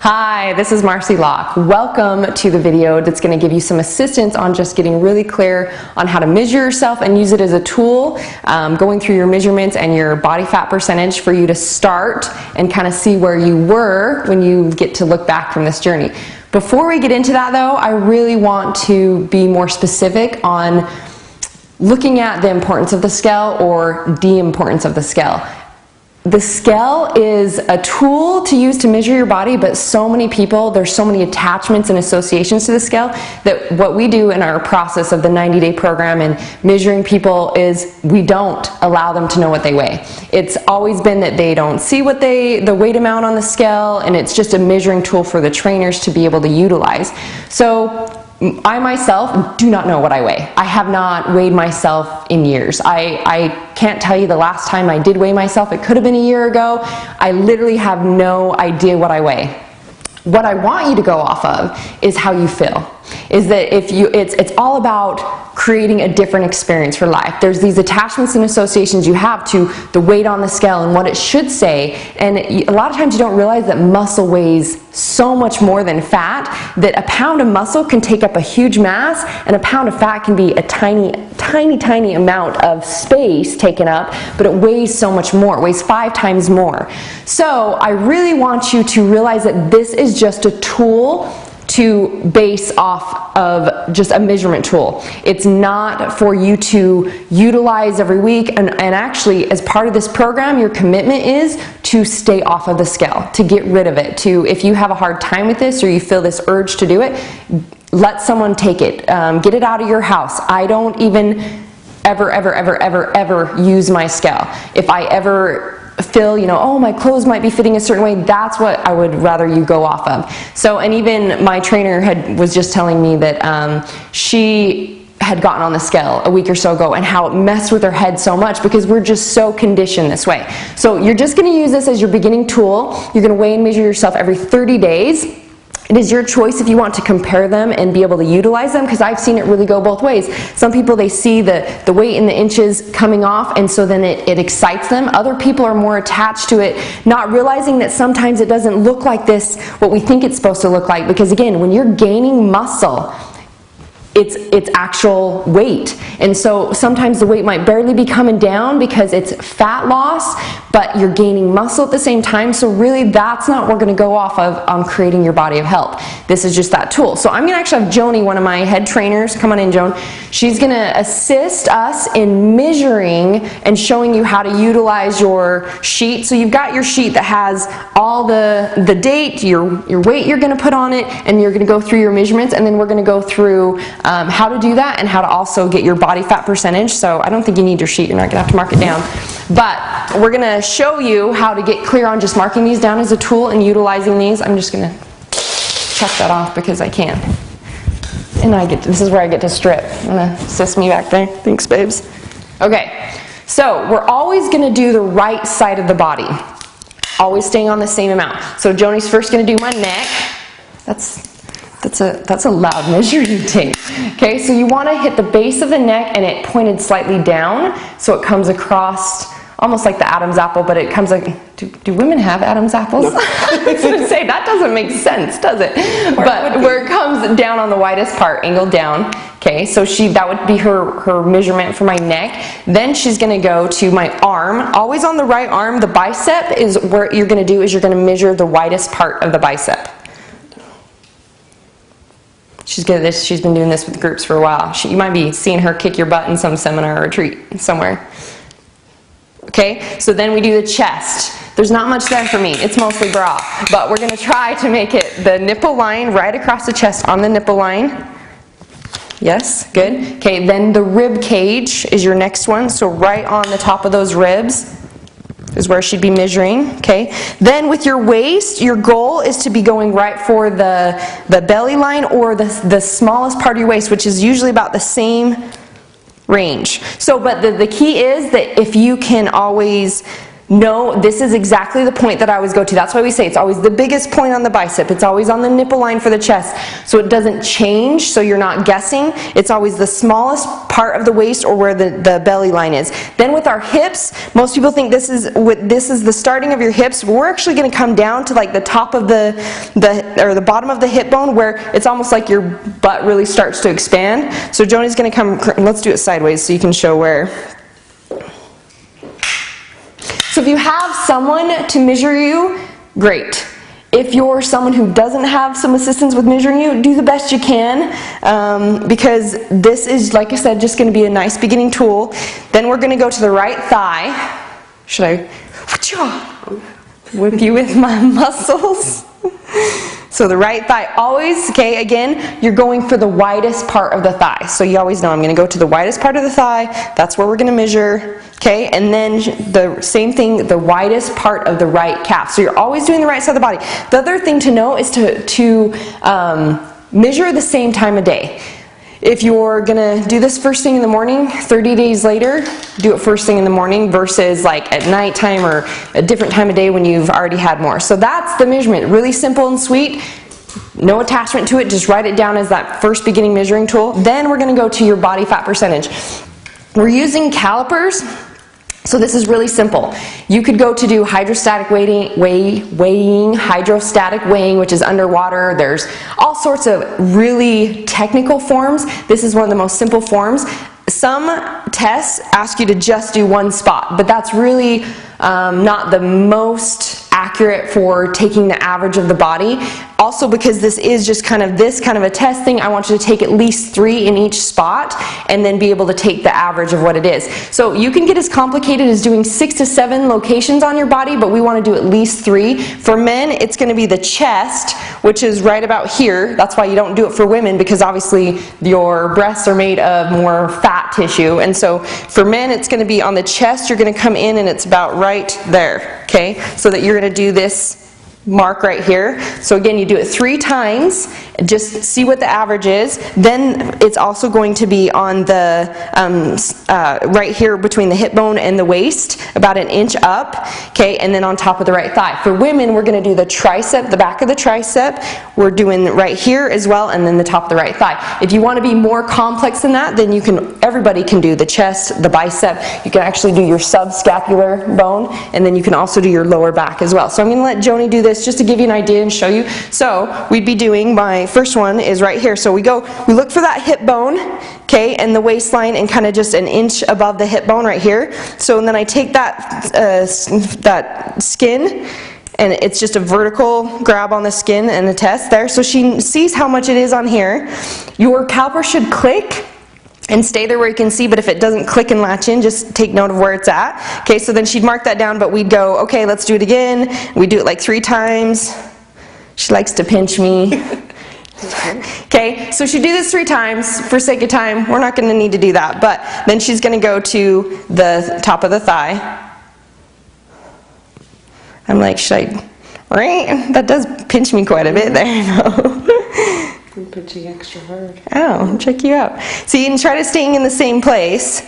Hi, this is Marcy Locke. Welcome to the video that's going to give you some assistance on just getting really clear on how to measure yourself and use it as a tool, going through your measurements and your body fat percentage for you to start and kind of see where you were when you get to look back from this journey. Before we get into that though, I really want to be more specific on looking at the importance of the scale or de-importance of the scale. The scale is a tool to use to measure your body, but so many people, there's so many attachments and associations to the scale that what we do in our process of the 90-day program and measuring people is we don't allow them to know what they weigh. It's always been that they don't see what the weight amount on the scale, and it's just a measuring tool for the trainers to be able to utilize. So I myself do not know what I weigh. I have not weighed myself in years. I can't tell you the last time I did weigh myself. It could have been a year ago. I literally have no idea what I weigh. What I want you to go off of is how you feel. Is that it's all about creating a different experience for life. There's these attachments and associations you have to the weight on the scale and what it should say, and a lot of times you don't realize that muscle weighs so much more than fat, that a pound of muscle can take up a huge mass and a pound of fat can be a tiny amount of space taken up, but it weighs so much more. It weighs 5 times more. So I really want you to realize that this is just a tool to base off of just a measurement tool. It's not for you to utilize every week, and actually as part of this program your commitment is to stay off of the scale, to get rid of it, to, if you have a hard time with this or you feel this urge to do it, let someone take it, get it out of your house. I don't even ever use my scale. If I ever feel, oh, my clothes might be fitting a certain way, that's what I would rather you go off of. So, and even my trainer was just telling me that she had gotten on the scale a week or so ago and how it messed with her head so much because we're just so conditioned this way. So you're just going to use this as your beginning tool. You're going to weigh and measure yourself every 30 days. It is your choice if you want to compare them and be able to utilize them, because I've seen it really go both ways. Some people, they see the weight in the inches coming off, and so then it excites them. Other people are more attached to it, not realizing that sometimes it doesn't look like this, what we think it's supposed to look like, because again, when you're gaining muscle, it's actual weight. And so sometimes the weight might barely be coming down because it's fat loss, but you're gaining muscle at the same time. So really that's not what we're going to go off of on creating your body of health. This is just that tool. So I'm going to actually have Joni, one of my head trainers, come on in, Joan. She's going to assist us in measuring and showing you how to utilize your sheet. So you've got your sheet that has all the date, your weight you're going to put on it, and you're going to go through your measurements, and then we're going to go through how to do that and how to also get your body fat percentage. So I don't think you need your sheet. You're not going to have to mark it down. But we're going to show you how to get clear on just marking these down as a tool and utilizing these. I'm just going to check that off because I can. And this is where I get to strip. I'm going to assist me back there. Thanks, babes. Okay, so we're always going to do the right side of the body. Always staying on the same amount. So Joni's first going to do my neck. That's a loud measure you take. Okay, so you want to hit the base of the neck and it pointed slightly down, so it comes across almost like the Adam's apple, but it comes like, do women have Adam's apples? No. I was going to say, that doesn't make sense, does it? But where it comes down on the widest part, angled down. Okay, so that would be her measurement for my neck. Then she's going to go to my arm. Always on the right arm, the bicep is where you're going to do is you're going to measure the widest part of the bicep. She's good at this. She's been doing this with groups for a while. You might be seeing her kick your butt in some seminar or retreat somewhere. Okay, so then we do the chest. There's not much there for me. It's mostly bra. But we're going to try to make it the nipple line right across the chest on the nipple line. Yes, good. Okay, then the rib cage is your next one. So right on the top of those ribs is where she'd be measuring. Okay, then with your waist, your goal is to be going right for the belly line or the smallest part of your waist, which is usually about the same range. So, but the key is that if you can always No, this is exactly the point that I always go to. That's why we say it's always the biggest point on the bicep. It's always on the nipple line for the chest. So it doesn't change, so you're not guessing. It's always the smallest part of the waist or where the belly line is. Then with our hips, most people think this is the starting of your hips. We're actually going to come down to like the top of the bottom of the hip bone where it's almost like your butt really starts to expand. So Joni's going to come, let's do it sideways so you can show where. So if you have someone to measure you, great. If you're someone who doesn't have some assistance with measuring you, do the best you can, because this is, like I said, just going to be a nice beginning tool. Then we're going to go to the right thigh. Should I whip you with my muscles? So the right thigh, always, okay, again, you're going for the widest part of the thigh. So you always know I'm going to go to the widest part of the thigh. That's where we're going to measure, okay? And then the same thing, the widest part of the right calf. So you're always doing the right side of the body. The other thing to know is to measure the same time of day. If you're going to do this first thing in the morning, 30 days later, do it first thing in the morning versus like at nighttime or a different time of day when you've already had more. So that's the measurement. Really simple and sweet. No attachment to it. Just write it down as that first beginning measuring tool. Then we're going to go to your body fat percentage. We're using calipers. So this is really simple. You could go to do hydrostatic weighing, hydrostatic weighing, which is underwater. There's all sorts of really technical forms. This is one of the most simple forms. Some tests ask you to just do one spot, but that's really not the most accurate for taking the average of the body. Also, because this is just kind of a test thing, I want you to take at least 3 in each spot and then be able to take the average of what it is. So you can get as complicated as doing 6 to 7 locations on your body, but we want to do at least 3. For men, it's going to be the chest, which is right about here. That's why you don't do it for women, because obviously your breasts are made of more fat tissue. And so for men, it's going to be on the chest. You're going to come in and it's about right there, okay? So that you're going to do this mark right here. So again, you do it 3 times, just see what the average is. Then it's also going to be on the right here between the hip bone and the waist, about 1 inch up, okay, and then on top of the right thigh. For women, we're going to do the tricep, the back of the tricep. We're doing right here as well, and then the top of the right thigh. If you want to be more complex than that, then everybody can do the chest, the bicep. You can actually do your subscapular bone, and then you can also do your lower back as well. So I'm going to let Joni do this just to give you an idea and show you. So we'd be doing, my first one is right here. So we look for that hip bone, okay, and the waistline, and kind of just 1 inch above the hip bone right here. So and then I take that skin, and it's just a vertical grab on the skin and the test there. So she sees how much it is on here. Your caliper should click and stay there where you can see, but if it doesn't click and latch in, just take note of where it's at. Okay, so then she'd mark that down, but we'd go, okay, let's do it again. We do it like 3 times. She likes to pinch me. Okay, so she'd do this 3 times. For sake of time, we're not going to need to do that, but then she's going to go to the top of the thigh. I'm like, should I, right? That does pinch me quite a bit there, no? I'm pinching extra hard. Oh, check you out. So you can try to stay in the same place,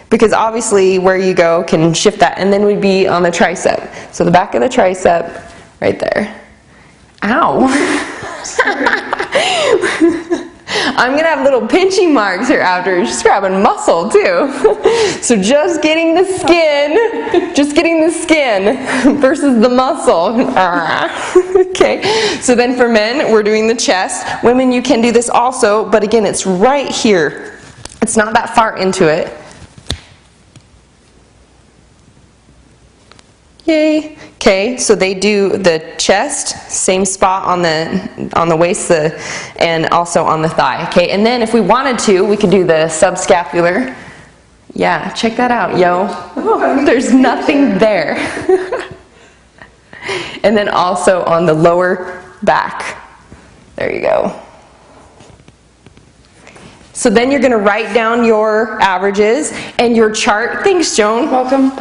because obviously where you go can shift that. And then we'd be on the tricep. So the back of the tricep, right there. Ow. I'm going to have little pinching marks here after. She's grabbing muscle too. So just getting the skin versus the muscle. Okay, so then for men, we're doing the chest. Women, you can do this also, but again, it's right here. It's not that far into it. Yay. Okay, so they do the chest, same spot on the waist, and also on the thigh. Okay, and then if we wanted to, we could do the subscapular. Yeah, check that out, yo. Oh, there's nothing there. And then also on the lower back. There you go. So then you're going to write down your averages and your chart. Thanks, Joan. Welcome.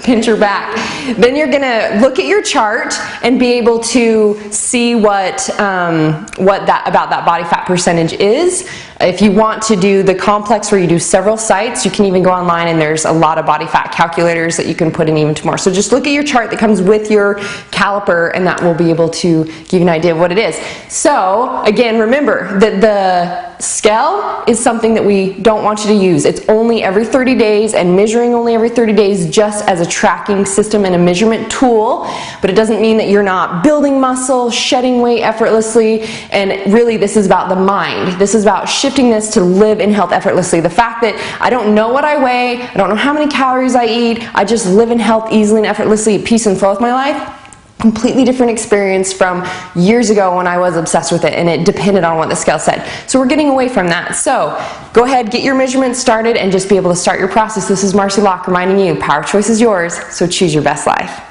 Pinch her back. Then you're going to look at your chart and be able to see what about that body fat percentage is. If you want to do the complex where you do several sites, you can even go online and there's a lot of body fat calculators that you can put in even more. So just look at your chart that comes with your caliper and that will be able to give you an idea of what it is. So again, remember that the scale is something that we don't want you to use. It's only every 30 days and measuring only every 30 days just as a tracking system and a measurement tool, but it doesn't mean that you're not building muscle, shedding weight effortlessly, and really this is about the mind. This is about shifting this to live in health effortlessly. The fact that I don't know what I weigh, I don't know how many calories I eat, I just live in health easily and effortlessly at peace and flow with my life. Completely different experience from years ago when I was obsessed with it and it depended on what the scale said. So we're getting away from that. So go ahead, get your measurements started and just be able to start your process. This is Marcy Locke reminding you, power choice is yours, so choose your best life.